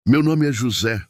Meu nome é José,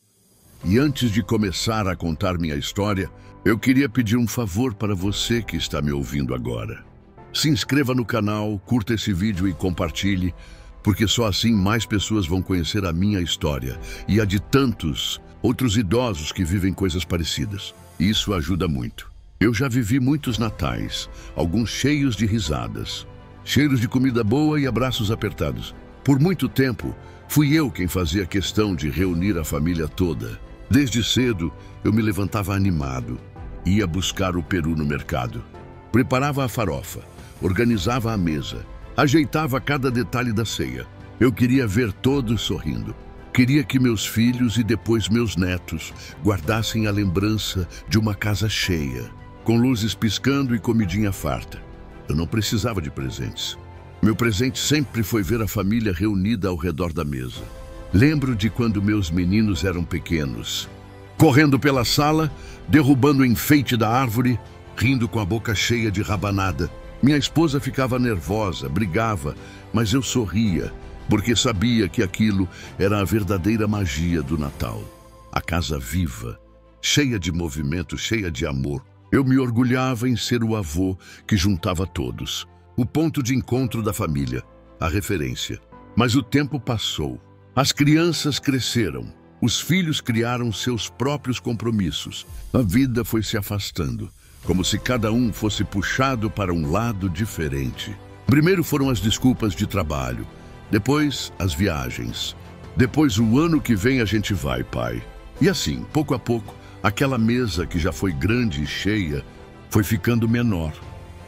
e antes de começar a contar minha história, eu queria pedir um favor para você que está me ouvindo agora. Se inscreva no canal, curta esse vídeo e compartilhe, porque só assim mais pessoas vão conhecer a minha história e a de tantos outros idosos que vivem coisas parecidas. Isso ajuda muito. Eu já vivi muitos natais, alguns cheios de risadas, cheiros de comida boa e abraços apertados. Por muito tempo, fui eu quem fazia questão de reunir a família toda. Desde cedo, eu me levantava animado, ia buscar o peru no mercado, preparava a farofa, organizava a mesa, ajeitava cada detalhe da ceia. Eu queria ver todos sorrindo. Queria que meus filhos e depois meus netos guardassem a lembrança de uma casa cheia, com luzes piscando e comidinha farta. Eu não precisava de presentes. Meu presente sempre foi ver a família reunida ao redor da mesa. Lembro de quando meus meninos eram pequenos, correndo pela sala, derrubando o enfeite da árvore, rindo com a boca cheia de rabanada. Minha esposa ficava nervosa, brigava, mas eu sorria, porque sabia que aquilo era a verdadeira magia do Natal. A casa viva, cheia de movimento, cheia de amor. Eu me orgulhava em ser o avô que juntava todos. O ponto de encontro da família, a referência. Mas o tempo passou. As crianças cresceram. Os filhos criaram seus próprios compromissos. A vida foi se afastando, como se cada um fosse puxado para um lado diferente. Primeiro foram as desculpas de trabalho, depois as viagens. Depois o ano que vem a gente vai, pai. E assim, pouco a pouco, aquela mesa que já foi grande e cheia foi ficando menor,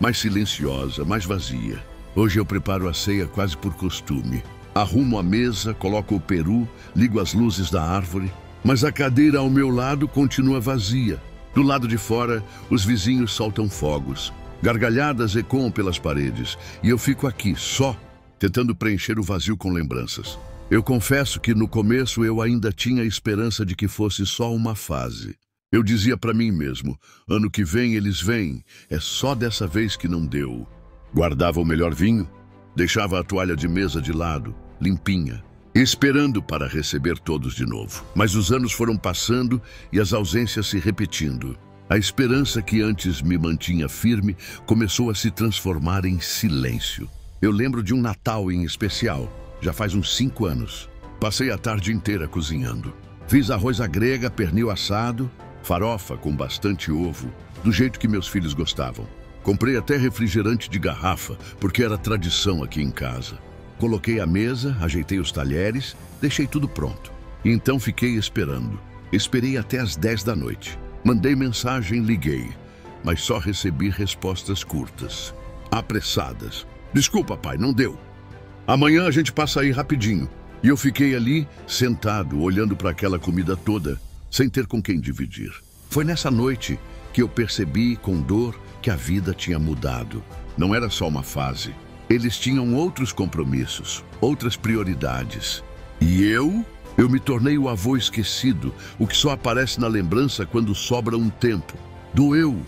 mais silenciosa, mais vazia. Hoje eu preparo a ceia quase por costume. Arrumo a mesa, coloco o peru, ligo as luzes da árvore, mas a cadeira ao meu lado continua vazia. Do lado de fora, os vizinhos soltam fogos. Gargalhadas ecoam pelas paredes, e eu fico aqui, só, tentando preencher o vazio com lembranças. Eu confesso que no começo eu ainda tinha a esperança de que fosse só uma fase. Eu dizia para mim mesmo, ano que vem eles vêm, é só dessa vez que não deu. Guardava o melhor vinho, deixava a toalha de mesa de lado, limpinha, esperando para receber todos de novo. Mas os anos foram passando e as ausências se repetindo. A esperança que antes me mantinha firme começou a se transformar em silêncio. Eu lembro de um Natal em especial, já faz uns 5 anos. Passei a tarde inteira cozinhando. Fiz arroz à grega, pernil assado, farofa com bastante ovo, do jeito que meus filhos gostavam. Comprei até refrigerante de garrafa, porque era tradição aqui em casa. Coloquei a mesa, ajeitei os talheres, deixei tudo pronto. E então fiquei esperando. Esperei até as 10 da noite. Mandei mensagem, liguei, mas só recebi respostas curtas, apressadas. Desculpa, pai, não deu. Amanhã a gente passa aí rapidinho. E eu fiquei ali, sentado, olhando para aquela comida toda, sem ter com quem dividir. Foi nessa noite que eu percebi, com dor, que a vida tinha mudado. Não era só uma fase. Eles tinham outros compromissos, outras prioridades. E eu me tornei o avô esquecido, o que só aparece na lembrança quando sobra um tempo. Doeu,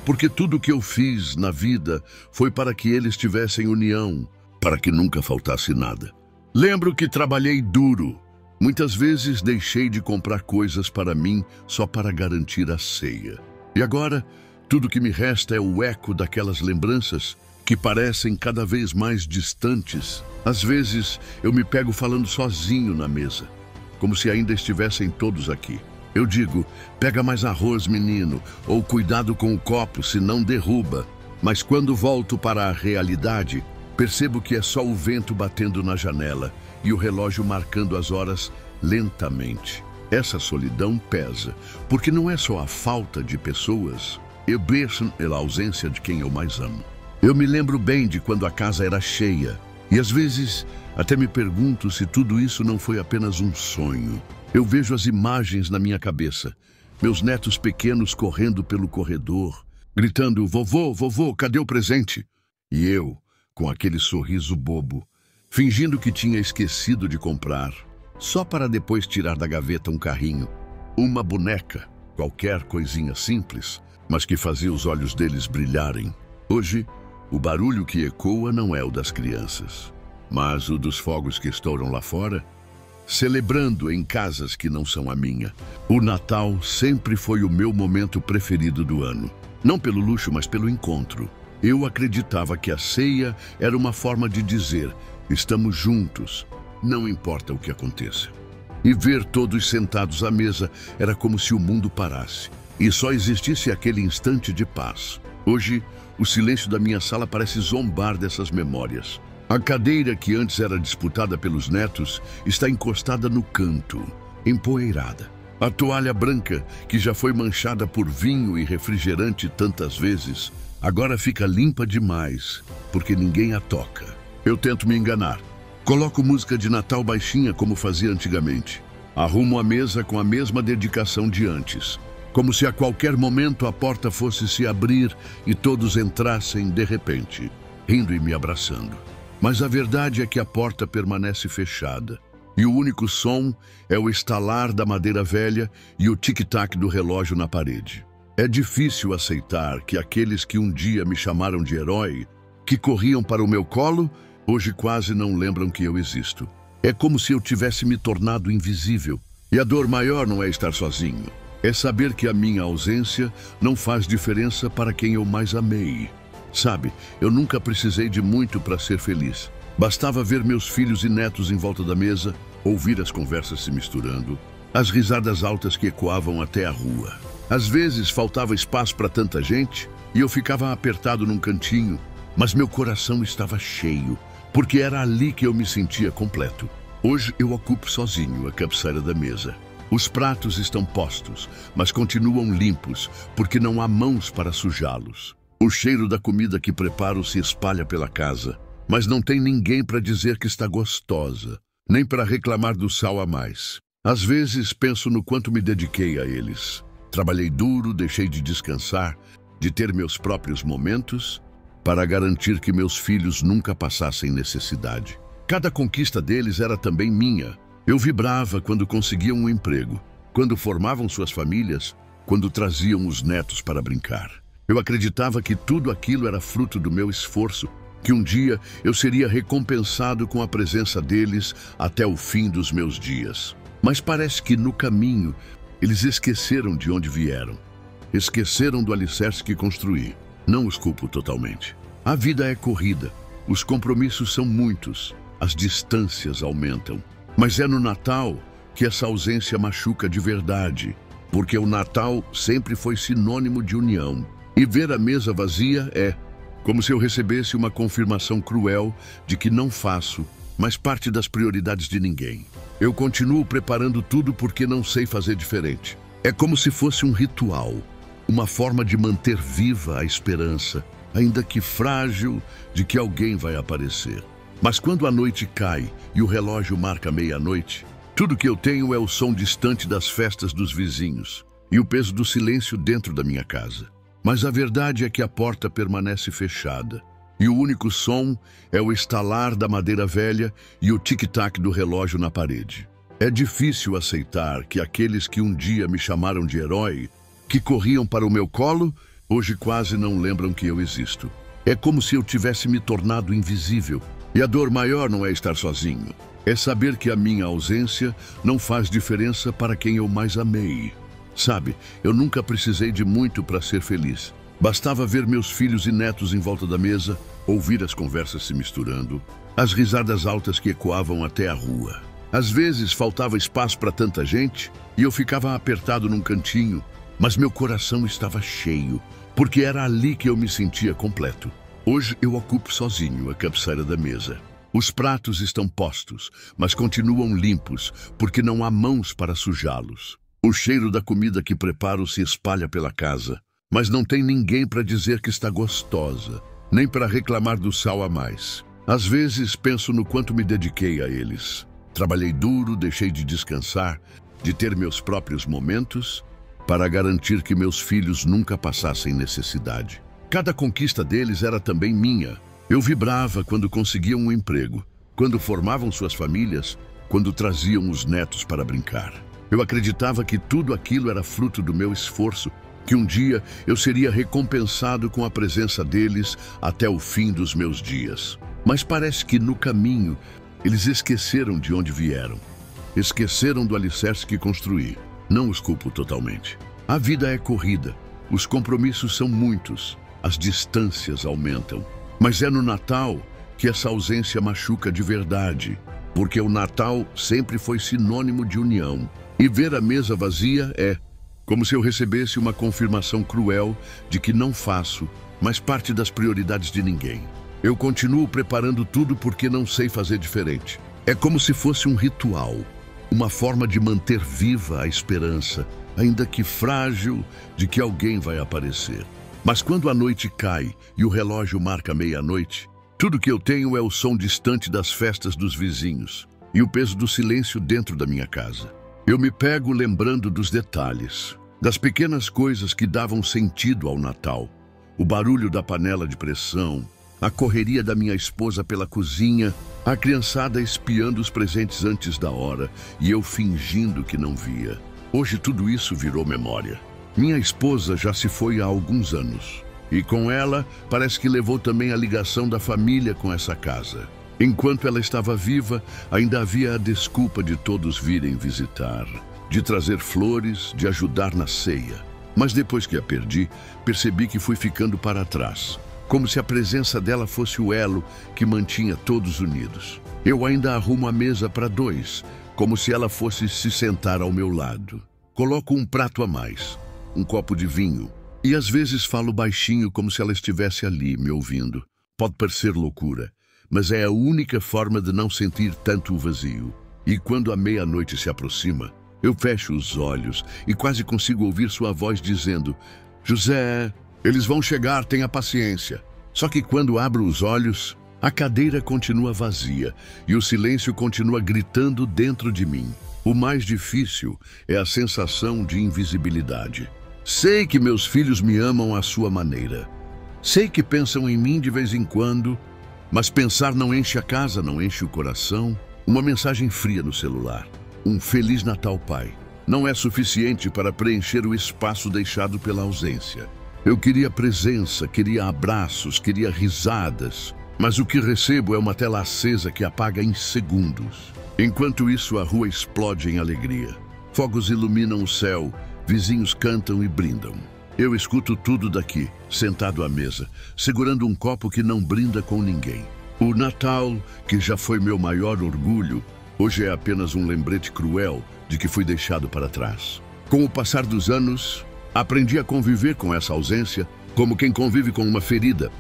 porque tudo o que eu fiz na vida foi para que eles tivessem união, para que nunca faltasse nada. Lembro que trabalhei duro. Muitas vezes deixei de comprar coisas para mim só para garantir a ceia. E agora, tudo que me resta é o eco daquelas lembranças que parecem cada vez mais distantes. Às vezes, eu me pego falando sozinho na mesa, como se ainda estivessem todos aqui. Eu digo, pega mais arroz, menino, ou cuidado com o copo, senão derruba. Mas quando volto para a realidade, percebo que é só o vento batendo na janela e o relógio marcando as horas lentamente. Essa solidão pesa, porque não é só a falta de pessoas, é a ausência de quem eu mais amo. Eu me lembro bem de quando a casa era cheia, e às vezes até me pergunto se tudo isso não foi apenas um sonho. Eu vejo as imagens na minha cabeça, meus netos pequenos correndo pelo corredor, gritando, vovô, vovô, cadê o presente? E eu, com aquele sorriso bobo, fingindo que tinha esquecido de comprar, só para depois tirar da gaveta um carrinho, uma boneca, qualquer coisinha simples, mas que fazia os olhos deles brilharem. Hoje, o barulho que ecoa não é o das crianças, mas o dos fogos que estouram lá fora celebrando em casas que não são a minha. O Natal sempre foi o meu momento preferido do ano. Não pelo luxo, mas pelo encontro. Eu acreditava que a ceia era uma forma de dizer: estamos juntos, não importa o que aconteça. E ver todos sentados à mesa era como se o mundo parasse e só existisse aquele instante de paz. Hoje, o silêncio da minha sala parece zombar dessas memórias. A cadeira que antes era disputada pelos netos está encostada no canto, empoeirada. A toalha branca, que já foi manchada por vinho e refrigerante tantas vezes, agora fica limpa demais, porque ninguém a toca. Eu tento me enganar. Coloco música de Natal baixinha como fazia antigamente. Arrumo a mesa com a mesma dedicação de antes, como se a qualquer momento a porta fosse se abrir e todos entrassem de repente, rindo e me abraçando. Mas a verdade é que a porta permanece fechada, e o único som é o estalar da madeira velha e o tic-tac do relógio na parede. É difícil aceitar que aqueles que um dia me chamaram de herói, que corriam para o meu colo, hoje quase não lembram que eu existo. É como se eu tivesse me tornado invisível. E a dor maior não é estar sozinho. É saber que a minha ausência não faz diferença para quem eu mais amei. Sabe, eu nunca precisei de muito para ser feliz. Bastava ver meus filhos e netos em volta da mesa, ouvir as conversas se misturando, as risadas altas que ecoavam até a rua. Às vezes faltava espaço para tanta gente e eu ficava apertado num cantinho, mas meu coração estava cheio, porque era ali que eu me sentia completo. Hoje eu ocupo sozinho a cabeceira da mesa. Os pratos estão postos, mas continuam limpos, porque não há mãos para sujá-los. O cheiro da comida que preparo se espalha pela casa, mas não tem ninguém para dizer que está gostosa, nem para reclamar do sal a mais. Às vezes penso no quanto me dediquei a eles. Trabalhei duro, deixei de descansar, de ter meus próprios momentos, para garantir que meus filhos nunca passassem necessidade. Cada conquista deles era também minha. Eu vibrava quando conseguiam um emprego, quando formavam suas famílias, quando traziam os netos para brincar. Eu acreditava que tudo aquilo era fruto do meu esforço, que um dia eu seria recompensado com a presença deles até o fim dos meus dias. Mas parece que no caminho eles esqueceram de onde vieram. Esqueceram do alicerce que construí. Não os culpo totalmente. A vida é corrida, os compromissos são muitos, as distâncias aumentam. Mas é no Natal que essa ausência machuca de verdade, porque o Natal sempre foi sinônimo de união. E ver a mesa vazia é como se eu recebesse uma confirmação cruel de que não faço mais parte das prioridades de ninguém. Eu continuo preparando tudo porque não sei fazer diferente. É como se fosse um ritual, uma forma de manter viva a esperança, ainda que frágil, de que alguém vai aparecer. Mas quando a noite cai e o relógio marca meia-noite, tudo que eu tenho é o som distante das festas dos vizinhos e o peso do silêncio dentro da minha casa. Mas a verdade é que a porta permanece fechada, e o único som é o estalar da madeira velha e o tic-tac do relógio na parede. É difícil aceitar que aqueles que um dia me chamaram de herói, que corriam para o meu colo, hoje quase não lembram que eu existo. É como se eu tivesse me tornado invisível. E a dor maior não é estar sozinho. É saber que a minha ausência não faz diferença para quem eu mais amei. Sabe, eu nunca precisei de muito para ser feliz. Bastava ver meus filhos e netos em volta da mesa, ouvir as conversas se misturando, as risadas altas que ecoavam até a rua. Às vezes faltava espaço para tanta gente e eu ficava apertado num cantinho, mas meu coração estava cheio, porque era ali que eu me sentia completo. Hoje eu ocupo sozinho a cabeceira da mesa. Os pratos estão postos, mas continuam limpos, porque não há mãos para sujá-los. O cheiro da comida que preparo se espalha pela casa, mas não tem ninguém para dizer que está gostosa, nem para reclamar do sal a mais. Às vezes penso no quanto me dediquei a eles. Trabalhei duro, deixei de descansar, de ter meus próprios momentos, para garantir que meus filhos nunca passassem necessidade. Cada conquista deles era também minha. Eu vibrava quando conseguiam um emprego, quando formavam suas famílias, quando traziam os netos para brincar. Eu acreditava que tudo aquilo era fruto do meu esforço, que um dia eu seria recompensado com a presença deles até o fim dos meus dias. Mas parece que no caminho eles esqueceram de onde vieram. Esqueceram do alicerce que construí. Não os culpo totalmente. A vida é corrida. Os compromissos são muitos. As distâncias aumentam. Mas é no Natal que essa ausência machuca de verdade. Porque o Natal sempre foi sinônimo de união. E ver a mesa vazia é como se eu recebesse uma confirmação cruel de que não faço mais parte das prioridades de ninguém. Eu continuo preparando tudo porque não sei fazer diferente. É como se fosse um ritual, uma forma de manter viva a esperança, ainda que frágil, de que alguém vai aparecer. Mas quando a noite cai e o relógio marca meia-noite, tudo que eu tenho é o som distante das festas dos vizinhos e o peso do silêncio dentro da minha casa. Eu me pego lembrando dos detalhes, das pequenas coisas que davam sentido ao Natal. O barulho da panela de pressão, a correria da minha esposa pela cozinha, a criançada espiando os presentes antes da hora e eu fingindo que não via. Hoje tudo isso virou memória. Minha esposa já se foi há alguns anos. E com ela, parece que levou também a ligação da família com essa casa. Enquanto ela estava viva, ainda havia a desculpa de todos virem visitar, de trazer flores, de ajudar na ceia. Mas depois que a perdi, percebi que fui ficando para trás, como se a presença dela fosse o elo que mantinha todos unidos. Eu ainda arrumo a mesa para dois, como se ela fosse se sentar ao meu lado. Coloco um prato a mais, um copo de vinho, e às vezes falo baixinho como se ela estivesse ali, me ouvindo. Pode parecer loucura, mas é a única forma de não sentir tanto o vazio. E quando a meia-noite se aproxima, eu fecho os olhos e quase consigo ouvir sua voz dizendo: José, eles vão chegar, tenha paciência. Só que quando abro os olhos, a cadeira continua vazia e o silêncio continua gritando dentro de mim. O mais difícil é a sensação de invisibilidade. Sei que meus filhos me amam à sua maneira. Sei que pensam em mim de vez em quando, mas pensar não enche a casa, não enche o coração. Uma mensagem fria no celular. Um Feliz Natal, pai. Não é suficiente para preencher o espaço deixado pela ausência. Eu queria presença, queria abraços, queria risadas. Mas o que recebo é uma tela acesa que apaga em segundos. Enquanto isso, a rua explode em alegria. Fogos iluminam o céu, vizinhos cantam e brindam. Eu escuto tudo daqui, sentado à mesa, segurando um copo que não brinda com ninguém. O Natal, que já foi meu maior orgulho, hoje é apenas um lembrete cruel de que fui deixado para trás. Com o passar dos anos, aprendi a conviver com essa ausência como quem convive com uma ferida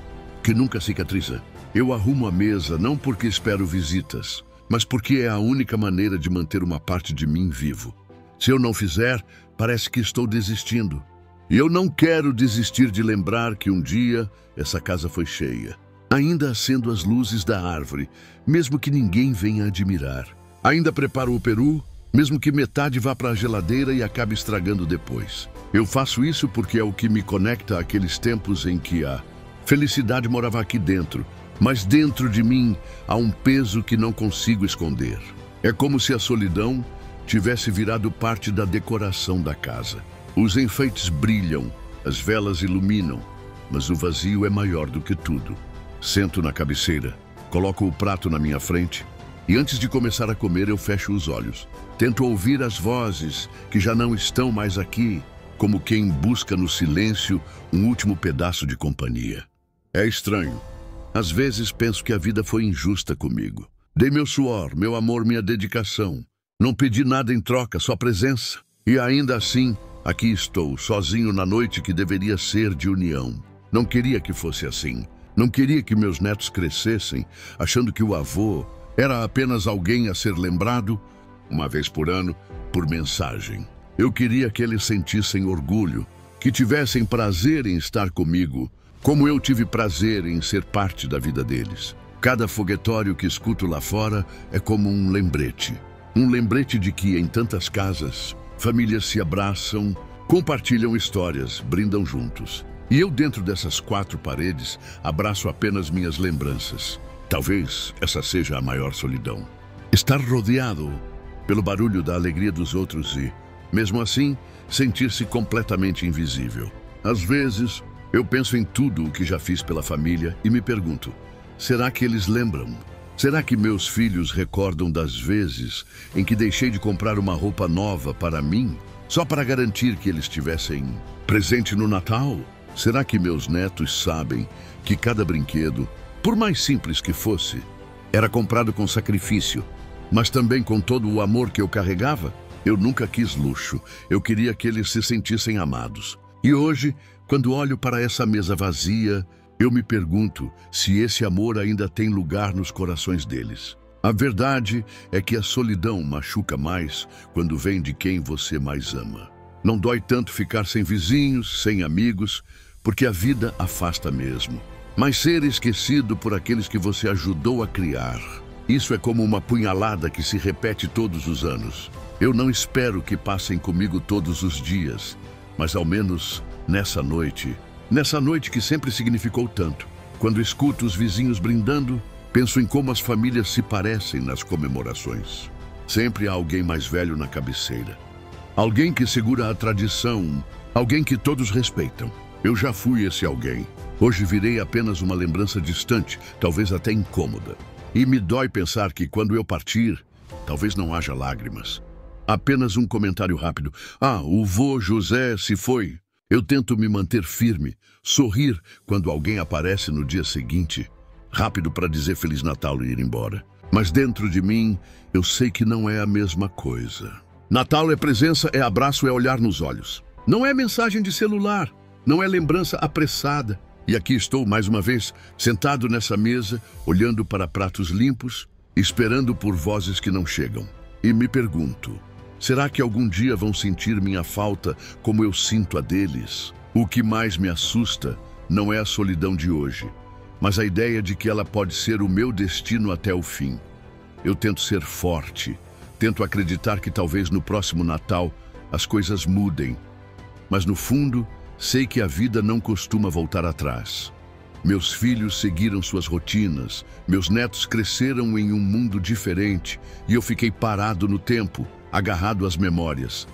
que nunca cicatriza. Eu arrumo a mesa não porque espero visitas, mas porque é a única maneira de manter uma parte de mim vivo. Se eu não fizer, parece que estou desistindo. E eu não quero desistir de lembrar que um dia essa casa foi cheia, ainda acendo as luzes da árvore, mesmo que ninguém venha admirar. Ainda preparo o peru, mesmo que metade vá para a geladeira e acabe estragando depois. Eu faço isso porque é o que me conecta àqueles tempos em que a felicidade morava aqui dentro, mas dentro de mim há um peso que não consigo esconder. É como se a solidão tivesse virado parte da decoração da casa. Os enfeites brilham, as velas iluminam, mas o vazio é maior do que tudo. Sento na cabeceira, coloco o prato na minha frente e antes de começar a comer eu fecho os olhos. Tento ouvir as vozes que já não estão mais aqui, como quem busca no silêncio um último pedaço de companhia. É estranho. Às vezes penso que a vida foi injusta comigo. Dei meu suor, meu amor, minha dedicação. Não pedi nada em troca, só presença. E ainda assim, aqui estou, sozinho na noite que deveria ser de união. Não queria que fosse assim. Não queria que meus netos crescessem, achando que o avô era apenas alguém a ser lembrado, uma vez por ano, por mensagem. Eu queria que eles sentissem orgulho, que tivessem prazer em estar comigo, como eu tive prazer em ser parte da vida deles. Cada foguetório que escuto lá fora é como um lembrete. Um lembrete de que, em tantas casas, famílias se abraçam, compartilham histórias, brindam juntos. E eu, dentro dessas quatro paredes, abraço apenas minhas lembranças. Talvez essa seja a maior solidão. Estar rodeado pelo barulho da alegria dos outros e, mesmo assim, sentir-se completamente invisível. Às vezes, eu penso em tudo o que já fiz pela família e me pergunto, será que eles lembram? Será que meus filhos recordam das vezes em que deixei de comprar uma roupa nova para mim, só para garantir que eles tivessem presente no Natal? Será que meus netos sabem que cada brinquedo, por mais simples que fosse, era comprado com sacrifício, mas também com todo o amor que eu carregava? Eu nunca quis luxo, eu queria que eles se sentissem amados. E hoje, quando olho para essa mesa vazia, eu me pergunto se esse amor ainda tem lugar nos corações deles. A verdade é que a solidão machuca mais quando vem de quem você mais ama. Não dói tanto ficar sem vizinhos, sem amigos, porque a vida afasta mesmo. Mas ser esquecido por aqueles que você ajudou a criar, isso é como uma punhalada que se repete todos os anos. Eu não espero que passem comigo todos os dias, mas ao menos nessa noite que sempre significou tanto. Quando escuto os vizinhos brindando, penso em como as famílias se parecem nas comemorações. Sempre há alguém mais velho na cabeceira. Alguém que segura a tradição, alguém que todos respeitam. Eu já fui esse alguém. Hoje virei apenas uma lembrança distante, talvez até incômoda. E me dói pensar que quando eu partir, talvez não haja lágrimas. Apenas um comentário rápido. Ah, o vô José se foi. Eu tento me manter firme, sorrir quando alguém aparece no dia seguinte, rápido para dizer Feliz Natal e ir embora. Mas dentro de mim, eu sei que não é a mesma coisa. Natal é presença, é abraço, é olhar nos olhos. Não é mensagem de celular, não é lembrança apressada. E aqui estou, mais uma vez, sentado nessa mesa, olhando para pratos limpos, esperando por vozes que não chegam. E me pergunto, será que algum dia vão sentir minha falta como eu sinto a deles? O que mais me assusta não é a solidão de hoje, mas a ideia de que ela pode ser o meu destino até o fim. Eu tento ser forte, tento acreditar que talvez no próximo Natal as coisas mudem, mas no fundo sei que a vida não costuma voltar atrás. Meus filhos seguiram suas rotinas, meus netos cresceram em um mundo diferente e eu fiquei parado no tempo, agarrado às memórias.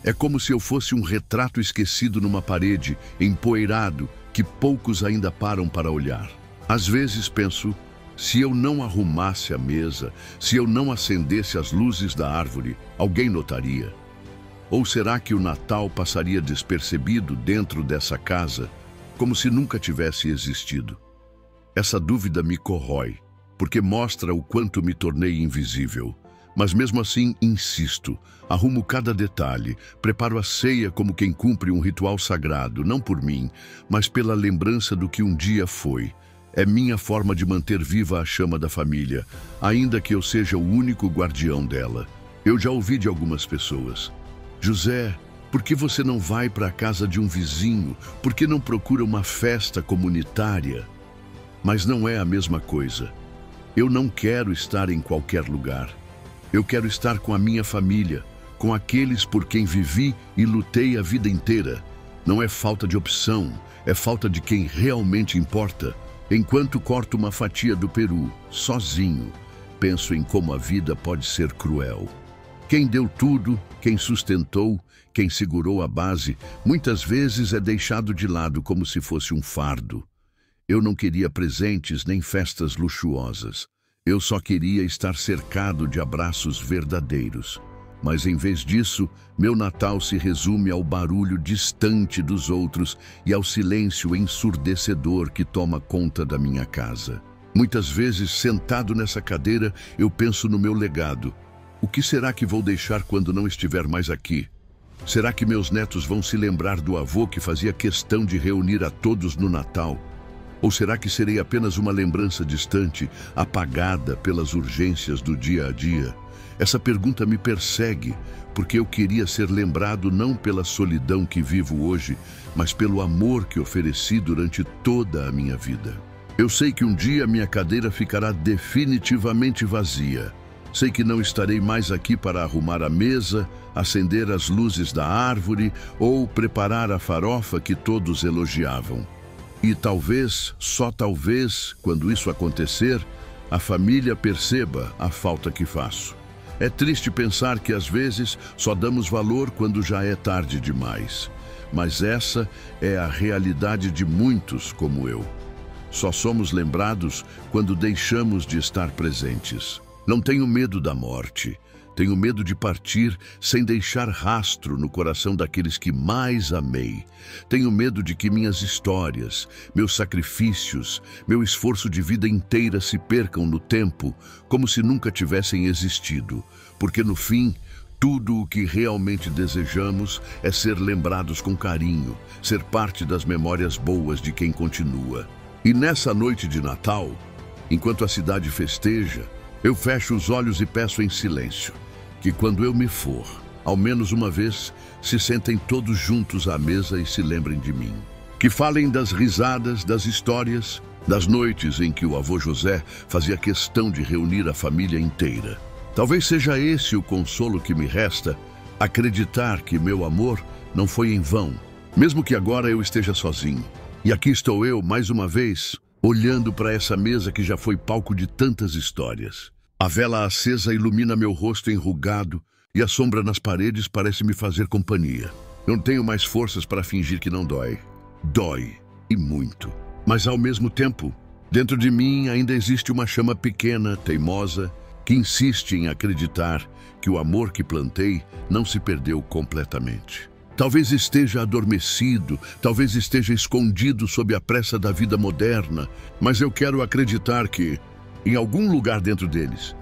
É como se eu fosse um retrato esquecido numa parede, empoeirado, que poucos ainda param para olhar. Às vezes penso, se eu não arrumasse a mesa, se eu não acendesse as luzes da árvore, alguém notaria? Ou será que o Natal passaria despercebido dentro dessa casa, como se nunca tivesse existido? Essa dúvida me corrói, porque mostra o quanto me tornei invisível. Mas mesmo assim, insisto, arrumo cada detalhe, preparo a ceia como quem cumpre um ritual sagrado, não por mim, mas pela lembrança do que um dia foi. É minha forma de manter viva a chama da família, ainda que eu seja o único guardião dela. Eu já ouvi de algumas pessoas: José, por que você não vai para a casa de um vizinho? Por que não procura uma festa comunitária? Mas não é a mesma coisa. Eu não quero estar em qualquer lugar. Eu quero estar com a minha família, com aqueles por quem vivi e lutei a vida inteira. Não é falta de opção, é falta de quem realmente importa. Enquanto corto uma fatia do peru, sozinho, penso em como a vida pode ser cruel. Quem deu tudo, quem sustentou, quem segurou a base, muitas vezes é deixado de lado como se fosse um fardo. Eu não queria presentes nem festas luxuosas. Eu só queria estar cercado de abraços verdadeiros. Mas em vez disso, meu Natal se resume ao barulho distante dos outros e ao silêncio ensurdecedor que toma conta da minha casa. Muitas vezes, sentado nessa cadeira, eu penso no meu legado. O que será que vou deixar quando não estiver mais aqui? Será que meus netos vão se lembrar do avô que fazia questão de reunir a todos no Natal? Ou será que serei apenas uma lembrança distante, apagada pelas urgências do dia a dia? Essa pergunta me persegue, porque eu queria ser lembrado não pela solidão que vivo hoje, mas pelo amor que ofereci durante toda a minha vida. Eu sei que um dia minha cadeira ficará definitivamente vazia. Sei que não estarei mais aqui para arrumar a mesa, acender as luzes da árvore ou preparar a farofa que todos elogiavam. E talvez, só talvez, quando isso acontecer, a família perceba a falta que faço. É triste pensar que às vezes só damos valor quando já é tarde demais. Mas essa é a realidade de muitos como eu. Só somos lembrados quando deixamos de estar presentes. Não tenho medo da morte. Tenho medo de partir sem deixar rastro no coração daqueles que mais amei. Tenho medo de que minhas histórias, meus sacrifícios, meu esforço de vida inteira se percam no tempo, como se nunca tivessem existido. Porque no fim, tudo o que realmente desejamos é ser lembrados com carinho, ser parte das memórias boas de quem continua. E nessa noite de Natal, enquanto a cidade festeja, eu fecho os olhos e peço em silêncio que quando eu me for, ao menos uma vez, se sentem todos juntos à mesa e se lembrem de mim. Que falem das risadas, das histórias, das noites em que o avô José fazia questão de reunir a família inteira. Talvez seja esse o consolo que me resta, acreditar que meu amor não foi em vão, mesmo que agora eu esteja sozinho. E aqui estou eu, mais uma vez, olhando para essa mesa que já foi palco de tantas histórias. A vela acesa ilumina meu rosto enrugado e a sombra nas paredes parece me fazer companhia. Eu não tenho mais forças para fingir que não dói. Dói, e muito. Mas ao mesmo tempo, dentro de mim ainda existe uma chama pequena, teimosa, que insiste em acreditar que o amor que plantei não se perdeu completamente. Talvez esteja adormecido, talvez esteja escondido sob a pressa da vida moderna, mas eu quero acreditar que, em algum lugar dentro deles,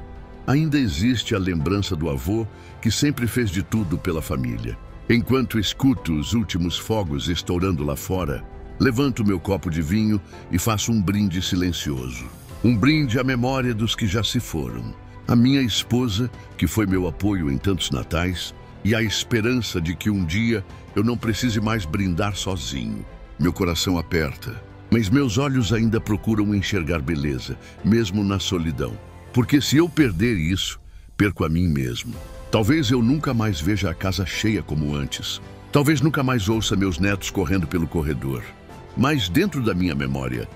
ainda existe a lembrança do avô que sempre fez de tudo pela família. Enquanto escuto os últimos fogos estourando lá fora, levanto meu copo de vinho e faço um brinde silencioso. Um brinde à memória dos que já se foram. A minha esposa, que foi meu apoio em tantos natais, e a esperança de que um dia eu não precise mais brindar sozinho. Meu coração aperta, mas meus olhos ainda procuram enxergar beleza, mesmo na solidão. Porque se eu perder isso, perco a mim mesmo. Talvez eu nunca mais veja a casa cheia como antes. Talvez nunca mais ouça meus netos correndo pelo corredor. Mas dentro da minha memória,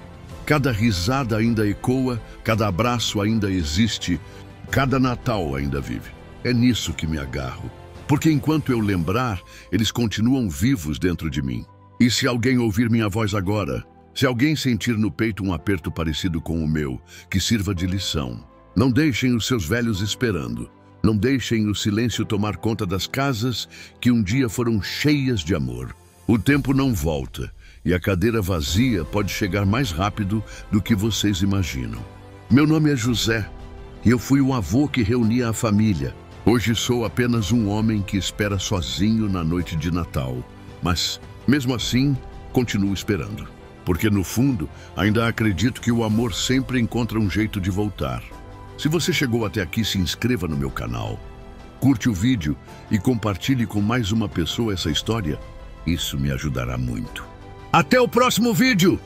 cada risada ainda ecoa, cada abraço ainda existe, cada Natal ainda vive. É nisso que me agarro. Porque enquanto eu lembrar, eles continuam vivos dentro de mim. E se alguém ouvir minha voz agora, se alguém sentir no peito um aperto parecido com o meu, que sirva de lição. Não deixem os seus velhos esperando. Não deixem o silêncio tomar conta das casas que um dia foram cheias de amor. O tempo não volta e a cadeira vazia pode chegar mais rápido do que vocês imaginam. Meu nome é José e eu fui o avô que reunia a família. Hoje sou apenas um homem que espera sozinho na noite de Natal. Mas, mesmo assim, continuo esperando. Porque, no fundo, ainda acredito que o amor sempre encontra um jeito de voltar. Se você chegou até aqui, se inscreva no meu canal. Curte o vídeo e compartilhe com mais uma pessoa essa história. Isso me ajudará muito. Até o próximo vídeo!